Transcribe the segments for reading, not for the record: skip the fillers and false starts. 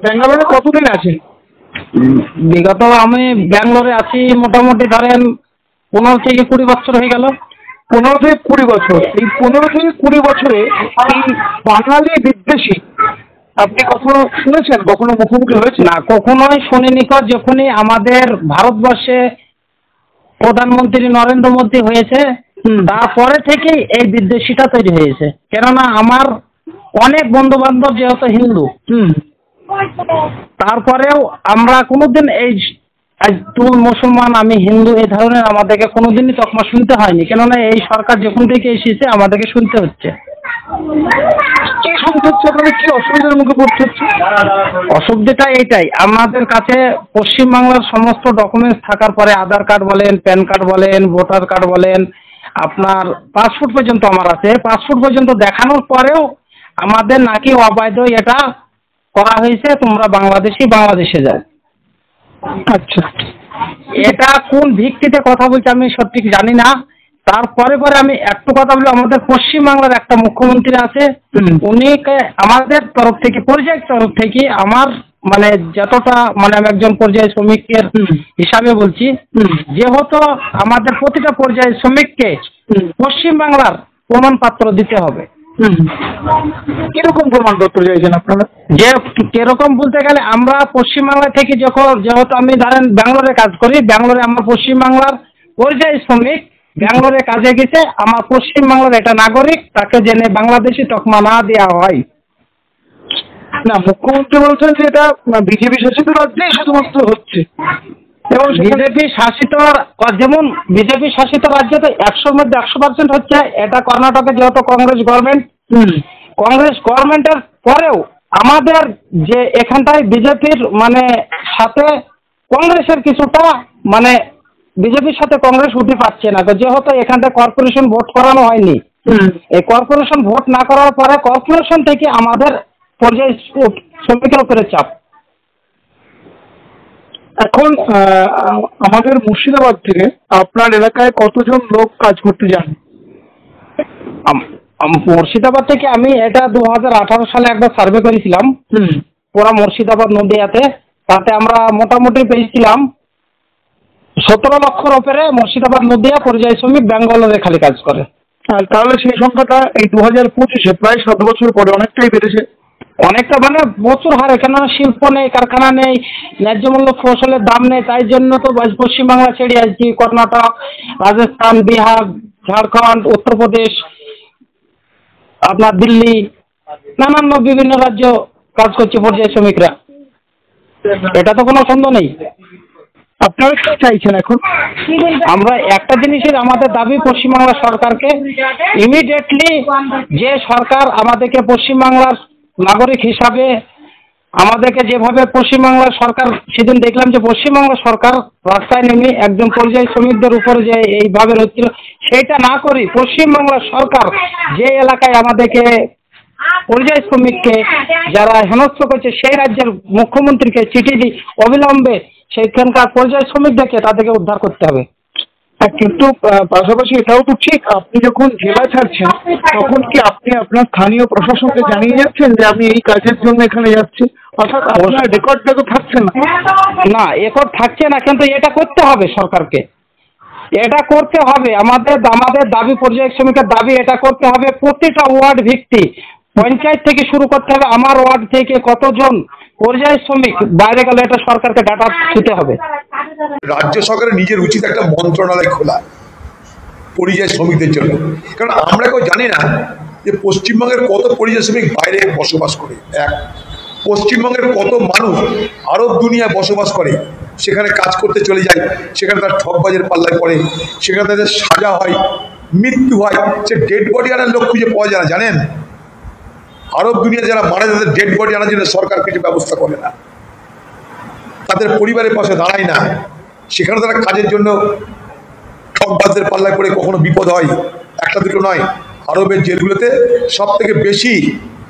ব্যাঙ্গালোরে কতদিন আছেন? বিগত আমি ব্যাঙ্গালোরে আছি মোটামুটি ধরেন 15 থেকে 20 বছর হয়ে গেল। 15 থেকে 20 বছর। এই 15 থেকে 20 বছরে এই বাঙালি বিদ্বেষী আপনি কখনো শুনেছেন, কখনো মুখোমুখি হয়েছে? না, কখনোই শুনিনি। যখনই আমাদের ভারতবর্ষে প্রধানমন্ত্রী নরেন্দ্র মোদী হয়েছে তারপরে থেকেই এই বিদ্বেষীটা তৈরি হয়েছে। কেননা আমার অনেক বন্ধু বান্ধব যেহেতু হিন্দু, তারপরেও আমরা কোনোদিন এই তুই মুসলমান আমি হিন্দু এই ধরনের আমাদেরকে কোনোদিনই তকমা শুনতে হয়নি। কেননা এই সরকার যখন থেকে এসেছে আমাদেরকে শুনতে হচ্ছে। কি শুনতে হচ্ছে? আপনাদের কি অসুবিধার মুখে পড়তে হচ্ছে? অসুবিধাটা এইটাই, আমাদের কাছে পশ্চিমবাংলার সমস্ত ডকুমেন্টস থাকার পরে আধার কার্ড বলেন, প্যান কার্ড বলেন, ভোটার কার্ড বলেন, আপনার পাসপোর্ট পর্যন্ত আমার আছে, পাসপোর্ট পর্যন্ত দেখানোর পরেও আমাদের নাকি অবৈধ এটা করা হয়েছে, তোমরা বাংলাদেশে যাও। আচ্ছা, এটা কোন ভিত্তিতে কথা বলছে আমি সত্যি জানি না। তারপরে আমি একটু কথা বলি, আমাদের পশ্চিমবাংলার একটা মুখ্যমন্ত্রী আছে, উনিকে আমাদের তরফ থেকে পর্যায়ের তরফ থেকে আমার মানে যতটা মানে আমি একজন পর্যায় শ্রমিকের হিসাবে বলছি, যেহেতু আমাদের প্রতিটা পর্যায় শ্রমিককে পশ্চিমবাংলার প্রমাণপত্র দিতে হবে। কিরকম প্রমাণপত্র চাইছেন আপনারা? যে কিরকম বলতে গেলে আমরা পশ্চিমবাংলা থেকে যেহেতু আমি ধরেন ব্যাঙ্গালোরে কাজ করি, ব্যাঙ্গালোরে আমার পশ্চিমবাংলার পর্যায় শ্রমিক ব্যাঙ্গালোরে কাজে গেছে, আমার পশ্চিমবাংলার এটা নাগরিক, তাকে জেনে বাংলাদেশি তকমা না দেওয়া হয়। না, মুখ্যমন্ত্রী বলছেন যে এটা বিজেপি শাসিত রাজ্যেই শুধুমাত্র হচ্ছে, এবং বিজেপি শাসিত যেমন বিজেপি শাসিত রাজ্যে তো 100-র মধ্যে 100% হচ্ছে। এটা কর্ণাটকে যেহেতু কংগ্রেস গভর্নমেন্টের পরেও আমাদের যে এখানটায় বিজেপির মানে সাথে কংগ্রেসের কিছুটা মানে বিজেপির সাথে কংগ্রেস উঠে পাচ্ছে না, যেহেতু এখানটায় কর্পোরেশন ভোট করানো হয়নি। এই কর্পোরেশন ভোট না করার পরে কর্পোরেশন থেকে আমাদের পর্যায়ে শ্রমিকের উপরে চাপ। এখন আমাদের মুর্শিদাবাদ থেকে আপনার এলাকায় কতজন লোক কাজ করতে যান? মুর্শিদাবাদ থেকে আমি এটা 2018 সালে একবার সার্ভে করেছিলাম পুরা মুর্শিদাবাদ নদিয়াতে, তাতে আমরা মোটামুটি পেয়েছিলাম 17 লক্ষর উপরে মুর্শিদাবাদ নদিয়া পর্যায় শ্রমিক ব্যাঙ্গালোরে খালি কাজ করে। আর তাহলে সেই সংখ্যাটা এই 2025-এ প্রায় 7 বছর পরে অনেকটাই বেড়েছে। অনেকটা মানে প্রচুর হারে, কেননা শিল্প নেই, কারখানা নেই, ন্যায্য মূল্য ফসলের দাম নেই, তাই জন্য তো পশ্চিমবাংলা ছেড়ে আসছি। কর্ণাটক, রাজস্থান, বিহার, ঝাড়খণ্ড, উত্তরপ্রদেশ, আপনার দিল্লি, নানান বিভিন্ন রাজ্য কাজ করছে পর্যায় শ্রমিকরা। এটা তো কোনো সন্দেহ নেই। আপনারা কি চাইছেন এখন? আমরা একটা জিনিসের আমাদের দাবি, পশ্চিমবাংলা সরকারকে ইমিডিয়েটলি যে সরকার আমাদেরকে পশ্চিমবাংলার নাগরিক হিসাবে আমাদেরকে যেভাবে পশ্চিমবাংলার সরকার, সেদিন দেখলাম যে পশ্চিমবাংলা সরকার রাস্তায় নেমে একজন পর্যায় শ্রমিকদের উপরে যে এইভাবে হচ্ছিল, সেটা না করি পশ্চিমবাংলার সরকার যে এলাকায় আমাদেরকে পর্যায় শ্রমিককে যারা হেনস্থ করছে সেই রাজ্যের মুখ্যমন্ত্রীকে চিঠি দিই অবিলম্বে সেইখানকার পর্যায় শ্রমিকদেরকে তাদেরকে উদ্ধার করতে হবে। কিন্তু পাশাপাশি এটাও তো ঠিক, আপনি যখন জেলা ছাড়ছেন তখন কি আপনি আপনার স্থানীয় প্রশাসনকে জানিয়ে যাচ্ছেন যে আমি এই কাজের জন্য এখানে যাচ্ছি? অর্থাৎ আপনার রেকর্ডটা তো থাকছে না। না, রেকর্ড থাকছে না, কিন্তু এটা করতে হবে সরকারকে, এটা করতে হবে। আমাদের দাবি, পর্যায় শ্রমিকের দাবি এটা করতে হবে। প্রতিটা ওয়ার্ড ভিত্তিক পঞ্চায়েত থেকে শুরু করতে হবে। আমার ওয়ার্ড থেকে কতজন পর্যায় শ্রমিক বাইরে গেলে এটা সরকারকে ডাটা দিতে হবে। রাজ্য সরকারের নিজের উচিত একটা মন্ত্রণালয় খোলা পরিযায়ী শ্রমিকদের জন্য, কারণ আমরা কেউ জানি না যে পশ্চিমবঙ্গের কত পরিযায়ী শ্রমিক বাইরে বসবাস করে। এক, পশ্চিমবঙ্গের কত মানুষ আরব দুনিয়ায় বসবাস করে, সেখানে কাজ করতে চলে যায়, সেখানে তার ঠকবাজের পাল্লায় পড়ে, সেখানে তাদের সাজা হয়, মৃত্যু হয়, সে ডেড বডি আনার লোক খুঁজে পাওয়া যায় না। জানেন, আরব দুনিয়া যারা মারা যায় তাদের ডেড বডি আনার জন্য সরকার কিছু ব্যবস্থা করে না, তাদের পরিবারের পাশে দাঁড়ায় না। সেখানে তারা কাজের জন্য ঠকবাজদের পাল্লায় পড়ে কখনো বিপদ হয়। একটা দুটো নয়, আরবের জেলগুলোতে সব থেকে বেশি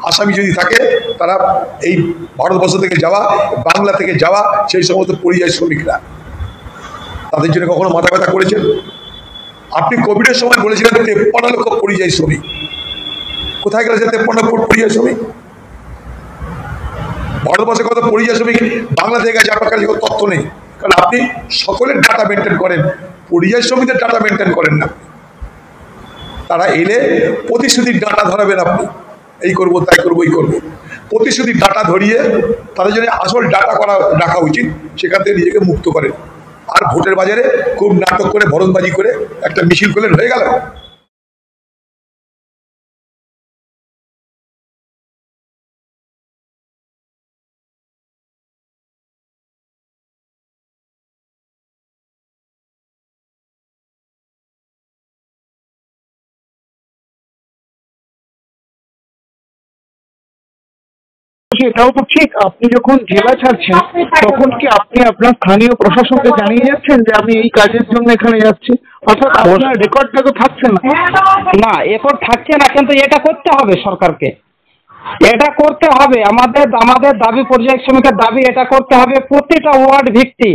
আসামি যদি থাকে তারা এই ভারতবর্ষ থেকে যাওয়া, বাংলা থেকে যাওয়া সেই সমস্ত পরিযায়ী শ্রমিকরা। তাদের জন্য কখনো মাথা ব্যথা করেছেন? আপনি কোভিডের সময় বলেছিলেন 53 লক্ষ পরিযায়ী শ্রমিক, কোথায় গেল সে 53 লক্ষ পরিযায়ী শ্রমিক? ভারতবর্ষে কত পরিযায়ী শ্রমিক বাংলা থেকে গেছে, আপনার কাছে তথ্য নেই, কারণ আপনি সকলের ডাটা মেনটেন করেন, পরিযায়ী শ্রমিকদের ডাটা মেনটেন করেন না। তারা এলে প্রতিশ্রুতির ডাটা ধরাবেন আপনি, এই করবো তাই করবো এই করবো, প্রতিশ্রুতির ডাটা ধরিয়ে তাদের জন্য আসল ডাটা রাখা উচিত, সেখান থেকে নিজেকে মুক্ত করেন। আর ভোটের বাজারে খুব নাটক করে ভরতবাজি করে একটা মিছিল করলেন, হয়ে গেল। এটাও তো ঠিক, আপনি যখন জেলা ছাড়ছেন তখন কি আপনি আপনার স্থানীয় প্রশাসনকে জানিয়ে যাচ্ছেন যে আমি এই কাজের জন্য এখানে যাচ্ছি? অর্থাৎ আপনার রেকর্ডটা তো থাকছে না। না, রেকর্ড থাকছে না, কিন্তু এটা করতে হবে সরকারকে, এটা করতে হবে। আমাদের দাবি, পর্যায় শ্রমিকের দাবি এটা করতে হবে। প্রতিটা ওয়ার্ড ভিত্তি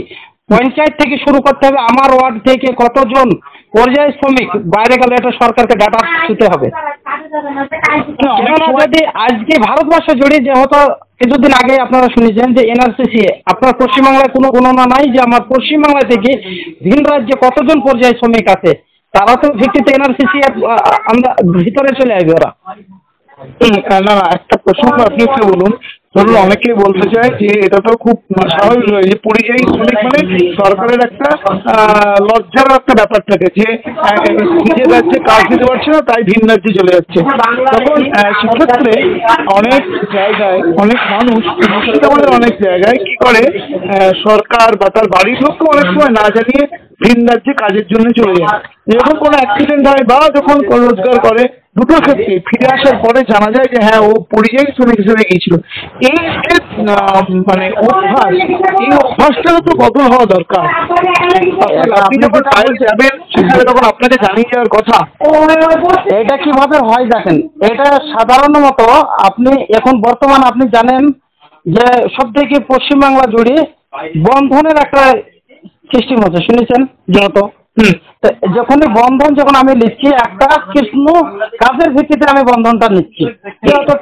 পঞ্চায়েত থেকে শুরু করতে হবে। আমার ওয়ার্ড থেকে কতজন পর্যায় শ্রমিক বাইরে গেলে এটা সরকারকে ডাটা দিতে হবে। যদি আজকে ভারতবর্ষ জুড়ে, যেহেতু কিছুদিন আগে আপনারা শুনেছেন যে এনআরসিসি, আপনার পশ্চিমবাংলায় কোনো গণনা নাই যে আমার পশ্চিমবাংলা থেকে ভিন রাজ্যে কতজন পর্যায় শ্রমিক আছে, তারা তো ভিত্তিতে এনআরসিসি আমরা ভিতরে চলে আসবে ওরা। না, একটা প্রসঙ্গ আপনি একটু বলুন। ধরুন অনেকেই বলতে চায় যে এটা তো খুব স্বাভাবিক হয় যে পরিযায়ী শ্রমিক মানে সরকারের একটা লজ্জার একটা ব্যাপার থাকে যে নিজের রাজ্যে কাজ দিতে পারছে না, তাই ভিন রাজ্যে চলে যাচ্ছে। তখন সেক্ষেত্রে অনেক জায়গায় অনেক মানুষ, মুর্শিদাবাদের অনেক জায়গায় কি করে, সরকার বা তার বাড়ির লোককে অনেক সময় না জানিয়ে ভিন রাজ্যে কাজের জন্য চলে যায়। যখন কোনো অ্যাক্সিডেন্ট হয় বা যখন রোজগার করে, দুটোর ক্ষেত্রে ফিরে আসার পরে জানা যায় যে হ্যাঁ ও পরিযায়ী শ্রমিক হিসেবে গিয়েছিল। এই যে মানে অভ্যাস, এই অভ্যাসটাও তো বদল হওয়া দরকার। আপনি যখন বাইরে যাবেন সেখানে তখন আপনাকে জানিয়ে যাওয়ার কথা। এটা কিভাবে হয় দেখেন, এটা সাধারণত আপনি এখন বর্তমান আপনি জানেন যে সব থেকে পশ্চিমবাংলা জুড়ে বন্ধনের একটা সিস্টেম হচ্ছে, শুনেছেন যেহেতু। যখনই বন্ধন যখন আমি নিচ্ছি, একটা কৃষ্ণ কাজের ভিত্তিতে আমি বন্ধনটা নিচ্ছি। যেহেতু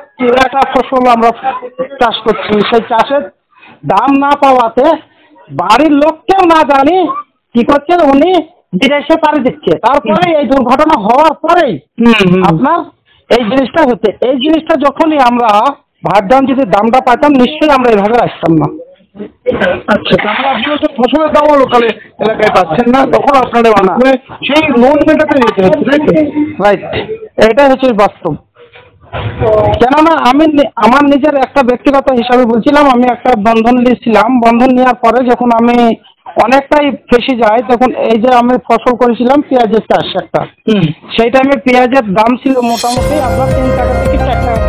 একটা ফসল আমরা চাষ করছি, সেই চাষের দাম না পাওয়াতে বাড়ির লোককেও না জানি কি করছে, উনি বিদেশে পাড়ি দিচ্ছে। তারপরে এই দুর্ঘটনা হওয়ার পরেই আপনার এই জিনিসটা হচ্ছে। এই জিনিসটা যখনই আমরা ভাবতাম যদি দামটা পাইতাম, নিশ্চয়ই আমরা এইভাবে আসতাম না। আচ্ছা, তাহলে আপনি হচ্ছে ফসলের দামও লোকালে এলাকায় পাচ্ছেন না, তখন আপনাদের মাধ্যমে সেই লোন মেটাতে যেতে হচ্ছে, তাই তো? রাইট, এটাই হচ্ছে বাস্তব। কেননা আমি আমার নিজের একটা ব্যক্তিগত হিসাবে বলছিলাম, আমি একটা বন্ধন নিয়েছিলাম। বন্ধন নেওয়ার পরে যখন আমি অনেকটাই ফেসে যাই, তখন এই যে আমি ফসল করেছিলাম পেঁয়াজের চাষ একটা, সেই টাইমে পেঁয়াজের দাম ছিল মোটামুটি আপনার 3 টাকা থেকে 4 টাকা